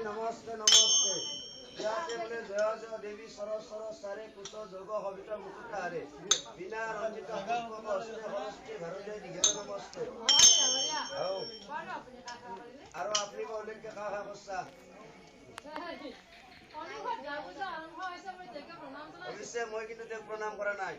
नमस्ते नमस्ते बोले जय जय देवी सरस सरस सारे कुश जोग हवित मुकुटारे बिना रंजित हस्ते भरते दिघे नमस्ते और अपनी बोले के खा बस्सा অৱশ্যে মই কিন্তু তেওঁক প্ৰণাম কৰা নাই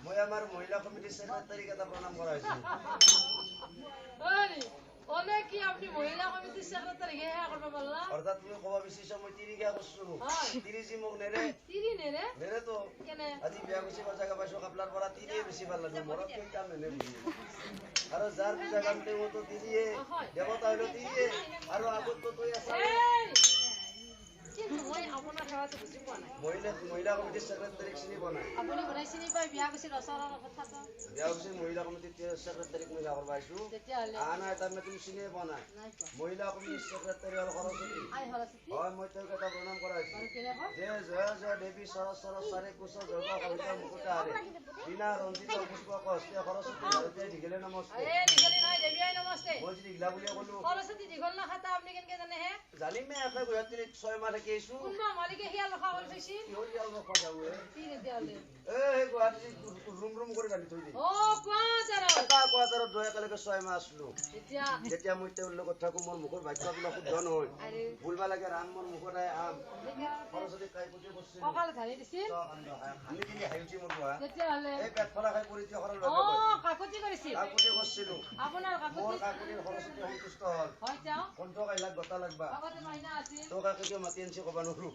মই আমাৰ মহিলা কমিটিৰ সেক্ৰেটাৰীক এটা প্ৰণাম কৰাইছো ওলে কি আপনি মহিলা কমিটির সেক্রেটারি হে করবা বললা অর্থাৎ তুমি কবা বিশেষ মই তিরি গা করছো তিরি জি মোক নেরে নেরে তো কেনে আজি বিয়া বেশি জায়গা পাইছো কাপলার পরা তিরি বেশি ভাল লাগে মোর কি কাম নেনে আর যার পূজা কামতে মতো তিরিয়ে দেবতা হলো তিরিয়ে আর আগত তো তুই আছে কিন্তু মই আপোনাৰ সেৱাটো বুজি পোৱা নাই মহিলা কমিটিৰ সেক্ৰেটাৰীক চিনি পোৱা নাই আপুনি বনাই চিনি পাই বিয়া গৈছিল ৰচৰৰ কথাটো বিয়া গৈছিল মহিলা কমিটিৰ সেক্ৰেটাৰীক মই যাব পাইছো আনা এটা তুমি চিনি পোৱা নাই মহিলা কমিটিৰ সেক্ৰেটাৰী হল সৰস্বতী হয় মই তেওঁক এটা প্ৰণাম কৰাইছো যে জয় জয় দেৱী সৰস সৰস চাৰে কুশ যোগ কবিতা মুকুটাৰে বিনা ৰঞ্জিত পুষ্পক হস্তে সৰস্বতী ভাৰতে দিগলে নমস্তে দিগলে নাই দেৱী আই নমস্তে মই যদি দিগলা বুলি ক'লো সৰস্বতী দিগল না খাতা আপুনি কেনেকে জানে হে জানিমে একে গুৱাহাটীত 6 মাহ কেইছো কোনবা মালিকে হিয়া লখা হ'ল থৈছি হিয়া লখা যাৱে কি দিয়ালে এই গুৱাহাটীত ৰুম কৰি বান্ধি থৈ দি ও কোৱাছাৰ কোৱাছাৰ দয়া কালকে 6 মাহ আসলো যেতিয়া মই তেওঁৰ লগত থাকো মোৰ মুখৰ বাক্যবিলাক শুদ্ধ নহয় ভুলবা লাগে ৰাম মোৰ মুখত আম সৰস্বতী কাই পুজি কৰিছিল অকাল ধাৰি দিছিল আমি কি হাইউটি মোৰ কোৱা তেতিয়ালে এই পেট ফলা খাই পৰি থিয় কৰা ও কাকুতি কৰিছিল কাকুতি কৰিছিলো আপোনাৰ কাকুতি মোৰ কাকুতিৰ সৰস্বতী সন্তুষ্ট হল হয় যাও কণ্ঠ কাইলাক গতা লাগবা আগতে মাইনা আছিল তো কাকে কিয় মাতি আনছি কবা নৰো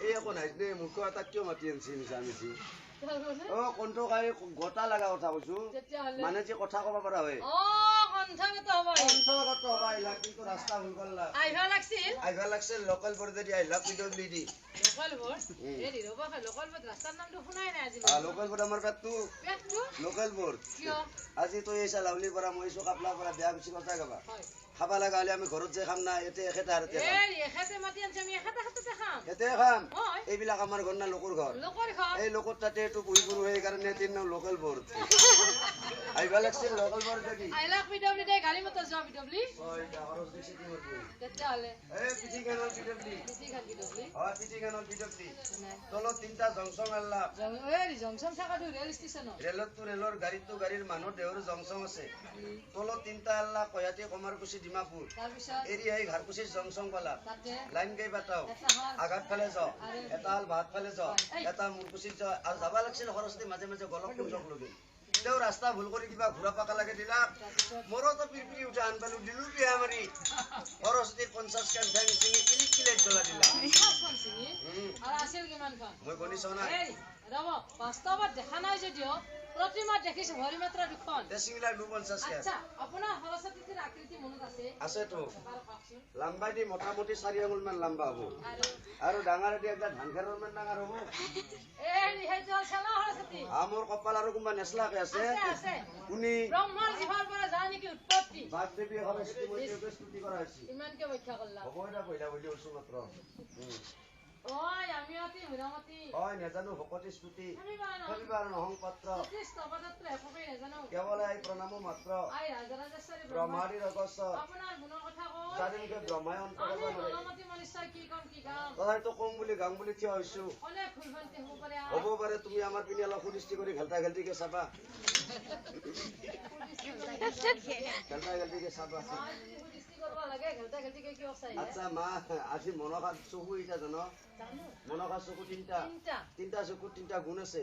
এই একো নাই দে মুখ এটা কিয় মাতি আনছি মিছামিছি ও কণ্ঠ কাই গতা লাগা কথা কৈছো মানে যে কথা কব পৰা হয় কণ্ঠগত হ'ব কণ্ঠগত হবা আহিলা কিন্তু ৰাস্তা ভুল কৰলা আহিব লাগছিল আহিবা লাগছে লোকেল বৰ্ডেদি আহিলা PWD লোকেলবোৰ হেৰি ৰ'ব লোকেলবোৰ ৰাস্তাৰ নামটো শুনাই নাই আজি লোকেল বৰ্ড আমাৰ পেটটো পেটটো লোকেল বৰ্ড কিয় আজি তই এই লাউলিৰ পৰা মই এইছো কাপলাৰ পৰা বেয়া বেছি কথা গাবা হয় খাবা লগা হলে আমি ঘৰত যে খাম না এতে এখেতে হাৰতে খাম এই এখেতে মাতি আনছে আমি এখেতে হাততে খাম এতে খাম হয় এইবিলাক আমাৰ ঘৰ না লোকৰ ঘৰ লোকৰ ঘৰ এই লোকৰ তাতে এইটো পুহি পুৰু সেইকাৰণে তিন নাম লোকেল বৰ্ড আহিবা লাগছে লোকেল বৰ্ড দেখি আহিলা PWD গাড়ী মটৰ যোৱা PWD হয় ডাঙৰ দেখি কি কৰিব তেতিয়াহ'লে এই পিটি গানৰ PWD বেছি খান PWD হয় পিটি গানৰ PWD তলত তিনটা জংচং আল্লাহ এই জংচন থাকাটো ৰেল ষ্টেচনত ৰেলতো ৰেলৰ গাড়ীতো গাড়ীৰ মানুহ দেহৰ জংচং আছে তলত তিনটা আল্লাহ কয়াতি কমাৰকুছি ডিমাপুৰ তাৰপিছত এৰি আহি ঘাৰকুছিৰ জংচং পালা তাতে লাইন কেই বাটাও আঘাত ফালে যাও এটা হল ভাত ফালে যাও এটা মুৰকুছিত যাও আৰু যাবা লাগছিল সৰস্বতী মাজে মাজে গলক কুঞ্জক লগি তেও ৰাস্তা ভুল কৰি কিবা ঘূৰা পাকা লাগে দিলা মোৰতো পিৰপিৰি উঠা আন পালো দিলো বিয়া মাৰি সৰস্বতীৰ 50 খান ঠেং চিঙি কিলিক কিলাইট জ্বলা দিলা আৰু আছিল কিমানখন মই গণিছ না এই ৰ'ব বাস্তৱত দেখা নাই যদিও প্ৰতিমাত দেখিছো হৰি মাত্ৰা দুখন দেশিংলা 250 খান আচ্ছা আপোনাৰ সৰস্বতীৰ আকৃতি মনত আছে আছে তো বাৰু কওকচোন লম্বাই দি মোটামুটি 4 আঙুল মান লম্বা হ'ব আৰু ডাঙৰ দি একটা ধান খেৰৰ মান ডাঙৰ হ'ব এই সেইটো চেলা সৰস্বতী মোৰ কপাল আৰু কোনবা নেছলাকে আছে আছে কোনি ব্ৰহ্মাৰ জিভাৰ পৰা যায় নেকি উৎপত্তি বাদ দেবী সৰস্বতী মই তেও স্তুতি কৰা হৈছে ইমানকে ব্যাখ্যা কৰলা হ'ব এটা পইলা বুলি ওছো মাত্ৰ ওই আমি অতি হিৰামতি হয় নেজানো ভকতি স্তুতি শনিবাৰ নহং পাত্ৰ স্তবদত্ত একোকে নাজানো কেৱল এই প্ৰণামো মাত্ৰ আই ৰাজৰাজেশ্বৰী ব্ৰহ্মাদি ৰগস্বৰ আপোনাৰ গুণৰ কথা কয় চাৰিমুখে ব্ৰহ্মাই অন্ত আমি কৰিব নোৱাৰে গুণমতী মনুষ্য কি কাম তথাপিতো কম বুলি গাম বুলি থিয় হৈছো অনেক ভুল ভ্ৰান্তি হ'ব পাৰে হ'ব পাৰে তুমি আমাৰ পিনে অলপ সুদৃষ্টি কৰি ঘালটা ঘালটিকে চাবা ঘালটা ঘালটিকে চাবা দৃষ্টি কৰিব লাগে ঘালটা ঘালটিকে কিয় চাই আচ্ছা মা আজি মনসাৰ চকু এটা জানো মনসাৰ চকু তিনটা চকু তিনটা গুণ আছে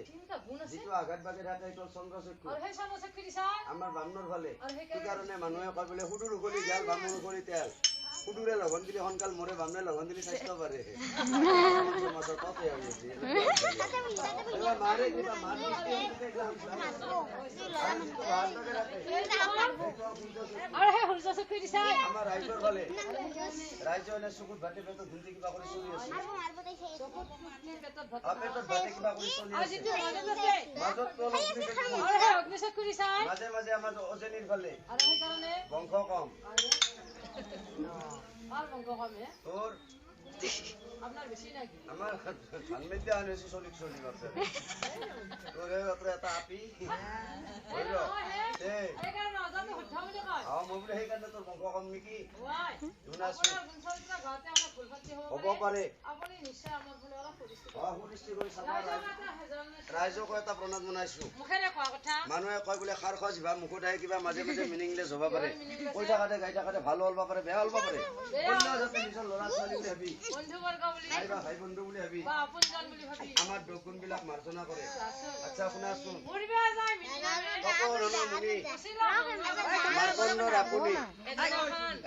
যিটো আঘাত বাগে থাকে এইটো চন্দ্ৰ চক্ষু আৰু সেই চামচক দিছা আমাৰ বামনৰ ফালে সেইকাৰণে মানুহে কয় বোলে সুদূৰ উকলি গেল বামুণ উকলি তেল সুদূৰে লগন দিলে সোনকাল মৰে বামনে লগন দিলে স্বাস্থ্য পাৰে সমাজৰ ততে হৈছে মাৰে কিবা মান আৰু সেই সূৰ্য চক্ষু দিছা আমাৰ ৰাইজৰ ফালে ৰাইজে এনে চকুত ভাতে পেটত ধুন্দি কিবা কৰি চলি আছে পেটত ভাতে কিবা কৰি চলি আছে মাজত অলপ অগ্নি চক্ষু দিছা মাজে মাজে আমাৰ অজনীৰ ফালে আৰু সেইকাৰণে বংশ কম আৰ বংশ কমে তোৰ আপনাৰ বেশি নাকি আমাৰ ধান মেদ্যা আনিছো চলি চলি আছে তোৰ এটা আপি হইল এই এইকাৰণে অজানো হঠা বুলি কয় মই বোলে সেইকাৰণে তোৰ বংশ কম নেকি ওয়াই শুনাছো আপোনাৰ গুণচৰিত্ৰ গাতে আমাৰ ভুলভ্ৰান্তি হ'ব পাৰে আপুনি নিশ্চয় আমাৰ ভুল অলপ সুধিছে সুদৃষ্টি কৰি চাবা ৰাইজক এটা প্ৰণাম জনাইছো মুখেৰে কোৱা কথা মানুহে কয় বোলে খাৰ খোৱা জিভা মুখত আহি কিবা মাজে মাজে মিনিংলেছ হ'ব পাৰে কৈ থাকাতে গাই থাকাতে ভাল হ'ব পাৰে বেয়া হ'ব পাৰে অন্য যাতে নিজৰ ল'ৰা ছোৱালী বুলি ভাবি বন্ধুবৰ্গ বুলি নাইবা ভাই বন্ধু বুলি ভাবি বা আপোনজন বুলি ভাবি আমাৰ দুগুণবিলাক মাৰ্জনা কৰে আচ্ছা শুনাচোন মুৰিবে যায় মিনিনামে সকলোৰে মুনি মাৰ্কণ্ডৰ আপুনি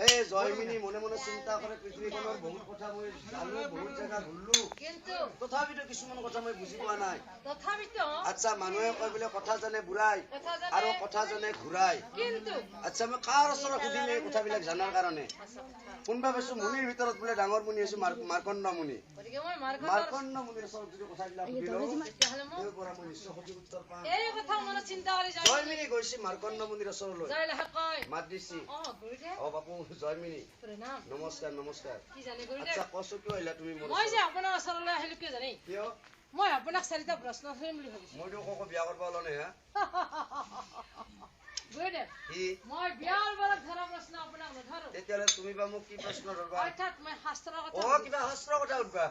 এই জয়মিনী মনে মনে চিন্তা কৰে পৃথিৱীখনৰ বহুত কথা মই জানো বহুত জেগা ঘূৰিলো কিন্তু তথাপিতো কিছুমান কথা মই বুজি পোৱা নাই তথাপিতো আচ্ছা মানুহে কয় বোলে কথা জানে বুঢ়াই আৰু কথা জানে ঘূৰাই কিন্তু আচ্ছা মই কাৰ ওচৰত সুধিম এই কথাবিলাক জানাৰ কাৰণে কোনোবা বেছো মুনিৰ ভিতৰত বোলে ডাঙৰ মুনি হৈছে মাৰ্কণ্ড মুনি গতিকে মই মাৰ্কণ্ডৰ মাৰ্কণ্ড মুনিৰ ওচৰত যদি কথাবিলাক সুধিলো তেতিয়াহ'লে মই তেওঁৰ পৰা মই নিশ্চয় সঠিক উত্তৰ পাম এই কথা মনত চিন্তা কৰি যায় জয়মিনী গৈছে মাৰ্কণ্ড মুনিৰ ওচৰলৈ যায় লাহে কয় মাত দিছি গুৰুদেৱ অ বাপু জয়মিনী প্ৰণাম নমস্কাৰ নমস্কাৰ কি জানে গুৰুদেৱ আচ্ছা কছো কিয় আহিলা তুমি মোৰ মই যে আপোনাৰ ওচৰলৈ আহিলো কিয় জানে কিয় মই আপোনাক চাৰিটা প্ৰশ্ন সুধিম বুলি ভাবিছো মইতো কক বিয়া কৰিব ওলানে হা গুৰুদেৱ কি মই বিয়াৰ বৰত ধৰা প্ৰশ্ন আপোনাক নধৰো তেতিয়াহ'লে তুমি বা মোক কি প্ৰশ্ন ধৰবা অৰ্থাৎ মই শাস্ত্ৰৰ কথা কিবা শাস্ত্ৰৰ কথা উঠবা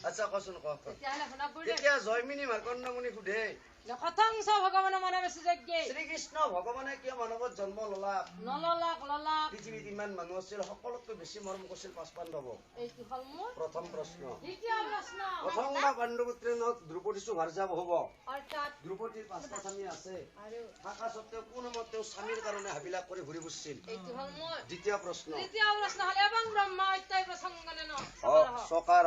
আচ্ছা কচোন ক তেতিয়াহ'লে শুনক গুৰুদেৱ তেতিয়া জয়মিনী মাৰ্কণ্ড মুনি সোধে কথংস ভগৱানৰ মানৱ আছে যজ্ঞে শ্ৰীকৃষ্ণ ভগৱানে কিয় মানৱত জন্ম ললা নললাক ললাক পৃথিৱীত ইমান মানুহ আছিল সকলোতকৈ বেছি মৰম কৰিছিল 5 পাণ্ডৱক এইটো হ'ল মোৰ প্ৰথম প্ৰশ্ন দ্বিতীয় প্ৰশ্ন প্ৰথমটা পাণ্ডৱপুত্ৰেনত দ্ৰৌপদী সুভাৰ্যাব হ'ব অৰ্থাৎ দ্ৰৌপদীৰ 5টা স্বামী আছে আৰু থাকা স্বত্বেও কোনো মতেও স্বামীৰ কাৰণে হাবিলাক কৰি ঘূৰি ফুৰিছিল এইটো হ'ল মোৰ দ্বিতীয় প্ৰশ্ন তৃতীয় প্ৰশ্ন হ'ল এবং ব্ৰহ্মা অত্যয় প্ৰসংগনে ন চকাৰ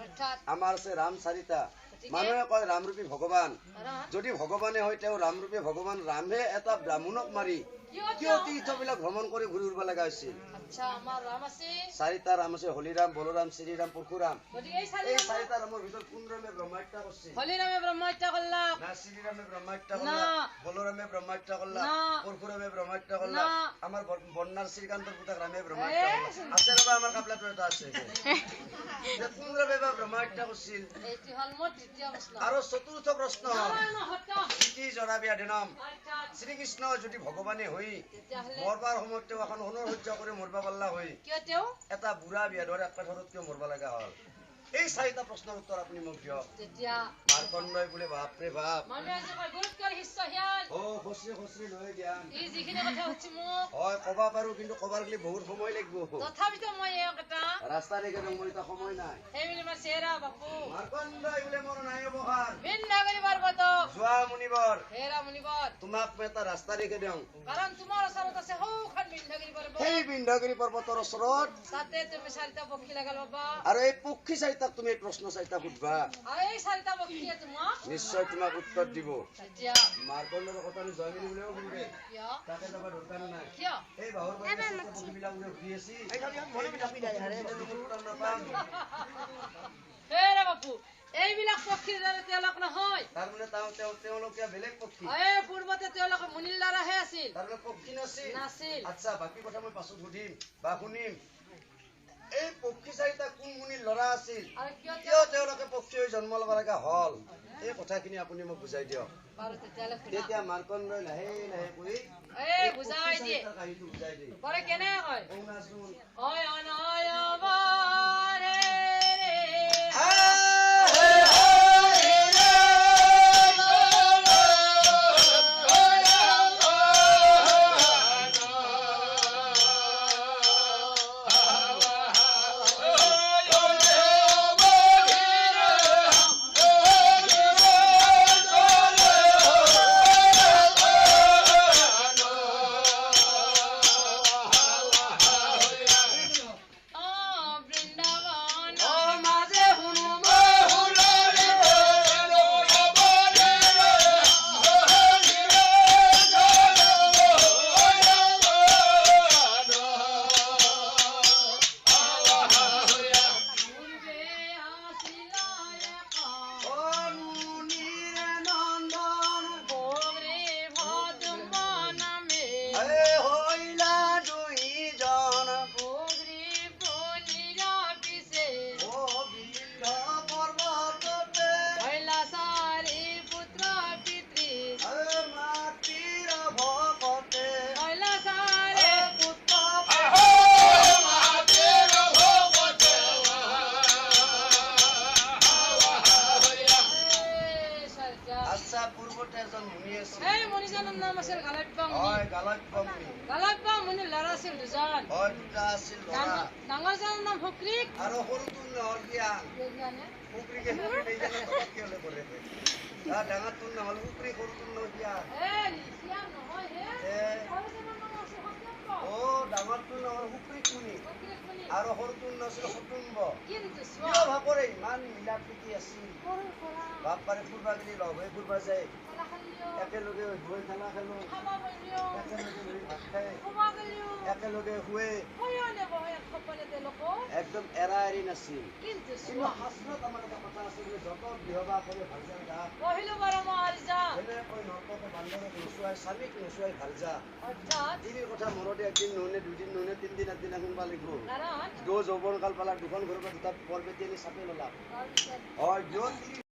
অৰ্থাৎ আমাৰ আছে ৰাম চাৰিটা গতিকে মানুহে কয় ৰামৰূপী ভগৱান কাৰণ যদি ভগৱানে হয় তেওঁ ৰামৰূপী ভগৱান ৰামে এটা ব্ৰাহ্মণক মাৰি কিয় কিয় তীৰ্থবিলাক ভ্ৰমণ কৰি ঘূৰি ফুৰিব লগা হৈছিল আচ্ছা আমাৰ ৰাম আছে চাৰিটা ৰাম আছে হলিৰাম বলৰাম শ্ৰীৰাম পৰশুৰাম গতিকে এই এই চাৰি চাৰিটা ৰামৰ ভিতৰত কোন ৰামে ব্ৰহ্মহত্যা কৰিছিল হলিৰামে ব্ৰহ্মহত্যা কৰলা না শ্ৰীৰামে ব্ৰহ্মহত্যা না। কৰলা বলৰামে ব্ৰহ্মহত্যা কৰলা না। পৰশুৰামে ব্ৰহ্মহত্যা কৰলা না। আমাৰ বন্যাৰ শ্ৰীকান্তৰ পুতাক ৰামে ব্ৰহ্মহত্যা কৰলা আছে ৰবা আমাৰ কাপলাটো এটা আছে যে কোন ৰামে বা ব্ৰহ্মহত্যা কৰিছিল এইটো হ'ল মোৰ তৃতীয় প্ৰশ্ন আৰু চতুৰ্থ প্ৰশ্ন নাৰায়ণ সত্য ইতি জৰাবিয়া দিনম অৰ্থাৎ শ্ৰীকৃষ্ণ যদি ভগৱানে হৈ তেতিয়াহ'লে মৰবাৰ সময়ত তেওঁ এখন সোণৰ সহ্য কৰি মৰবা পাল্লা হৈ কিয় তেওঁ এটা বুঢ়া বিয়াধৰ এক কাঠৰত কিয় মৰবা লগা হ'ল এই চাৰিটা প্ৰশ্নৰ উত্তৰ আপুনি মোক দিয়ক তেতিয়া মাৰ্কণ্ডই বোলে বাপৰে বাপ মানুহে আজি কয় গুৰুতকৈ শিষ্য হিয়ান অ খচৰি নহয় জ্ঞান ই যিখিনি কথা সুধছি মোক হয় কবা পাৰো কিন্তু কবাৰ গেলি বহুত সময় লাগিব তথাপিতো মই এই এটা ৰাস্তা দেখে মোৰ এতিয়া সময় নাই সেই বুলি মই চেহেৰা বাপু মাৰ্কণ্ডই বোলে মোৰ নাই অৱহাৰ ভিন্ন কৰিবাৰ কত যোৱা মুনিবৰ হেৰা মুনিবৰ তোমাক মই এটা ৰাস্তা দেখে দিওঁ কাৰণ তোমাৰ ওচৰত আছে সৌখন ভিন্নগিৰি পৰ্বত সেই বিন্ধ্যাগিৰি পৰ্বতৰ ওচৰত তাতে তুমি চাৰিটা পক্ষী লগাল পাবা আৰু এই পক্ষী চাৰিটাক তুমি এই প্ৰশ্ন চাৰিটা সুধবা আৰু এই চাৰিটা পক্ষীয়ে তোমাক নিশ্চয় তোমাক উত্তৰ দিব তেতিয়া মাৰ্কণ্ডৰ কথা আমি জয়মিনি বুলিও শুনবে কিয় তাকে যাব দৰকাৰ নাই কিয় এই বাহুৰ পক্ষীবিলাক ঘূৰি আছে হেৰা বাপু এইবিলাক পক্ষীৰ দ্বাৰা তেওঁলোক নহয় তাৰমানে তেওঁলোকে বেলেগ পক্ষী এই পূৰ্বতে তেওঁলোকে মুনিৰ দ্বাৰাহে আছিল তাৰমানে পক্ষী নাছিল নাছিল আচ্ছা বাকী কথা মই পাছত সুধিম বা শুনিম এই পক্ষী চাৰিটা কোন মুনিৰ ল'ৰা আছিল আৰু কিয় কিয় তেওঁলোকে পক্ষী হৈ জন্ম ল'ব লগা হ'ল এই কথাখিনি আপুনি মোক বুজাই দিয়ক বাৰু তেতিয়াহ'লে শুনা তেতিয়া মাৰ্কণ্ডই লাহে লাহে কৈ এই বুজাই দিয়ে কাহিনীটো বুজাই দিয়ে bare কেনে কয় শুনাচোন হয় অনয় বাৰে এই মনিজনৰ নাম আছিল গালব্য মুনি ল'ৰা আছিল দুজন ডাঙৰজনৰ নাম শুক্ৰিক আৰু সৰুটোৰ নহল কিয়া শুক্ৰিকে ডাঙৰটোৰ নহল শুক্ৰি সৰুটোৰ নহল কিয়া ডাঙৰটোৰ নহল শুক্ৰিক মুনি আৰু সৰুটোৰ নাছিল সতুম্ব কিয় ভাপৰে ইমান মিলা প্ৰীতি আছিল বাপৰে ফুৰবা গেলি লগ হৈ ফুৰবা যায় একেলগে গৈ খেলা খেলো একেলগে বহি ভাত খায় একেলগে শুৱে একদম এৰা এৰি নাছিল কিন্তু শাস্ত্ৰত আমাৰ এটা কথা আছে যে যত বিহবা কৰে ভাল যা বান্দৰক নোচোৱাই স্বামীক নোচোৱাই ভাল যা তিনিৰ কথা মনতে একদিন নহলে দুদিন নহলে তিনদিন একদিনা শুনবা লাগিব যৌৱন কাল পালাক দুখন ঘৰৰ পৰা দুটা বৰপেটি আনি চাপি ললা হয়